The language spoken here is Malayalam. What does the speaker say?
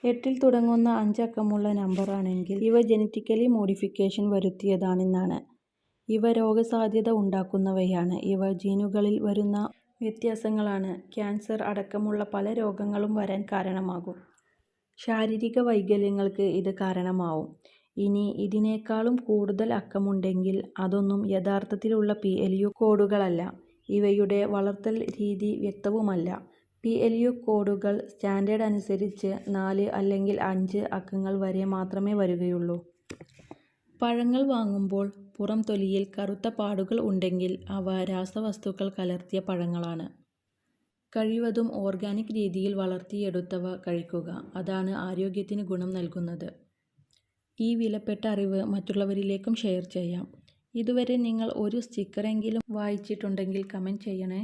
8ൽ തുടങ്ങുന്ന 5 അക്കമുള്ള നമ്പറാണെങ്കിൽ ഇവ ജനറ്റിക്കലി മോഡിഫിക്കേഷൻ വരുത്തിയതാണെന്നാണ്. ഇവ രോഗസാധ്യത ഉണ്ടാക്കുന്നവയാണ്. ഇവ ജീനുകളിൽ വരുന്ന വ്യത്യാസങ്ങളാണ് ക്യാൻസർ അടക്കമുള്ള പല രോഗങ്ങളും വരാൻ കാരണമാകും. ശാരീരിക വൈകല്യങ്ങൾക്ക് ഇത് കാരണമാവും. ഇനി ഇതിനേക്കാളും കൂടുതൽ അക്കമുണ്ടെങ്കിൽ അതൊന്നും യഥാർത്ഥത്തിലുള്ള PLU കോഡുകളല്ല. ഇവയുടെ വളർത്തൽ രീതി വ്യക്തവുമല്ല. PLU കോഡുകൾ സ്റ്റാൻഡേർഡ് അനുസരിച്ച് 4 അല്ലെങ്കിൽ 5 അക്കങ്ങൾ വരെ മാത്രമേ വരികയുള്ളൂ. പഴങ്ങൾ വാങ്ങുമ്പോൾ പുറംതൊലിയിൽ കറുത്ത പാടുകൾ ഉണ്ടെങ്കിൽ അവ രാസവസ്തുക്കൾ കലർത്തിയ പഴങ്ങളാണ്. കഴിവതും ഓർഗാനിക് രീതിയിൽ വളർത്തിയെടുത്തവ കഴിക്കുക. അതാണ് ആരോഗ്യത്തിന് ഗുണം നൽകുന്നത്. ഈ വിലപ്പെട്ട അറിവ് മറ്റുള്ളവരിലേക്കും ഷെയർ ചെയ്യാം. ഇതുവരെ നിങ്ങൾ ഒരു സ്റ്റിക്കറെങ്കിലും വായിച്ചിട്ടുണ്ടെങ്കിൽ കമന്റ് ചെയ്യണേ.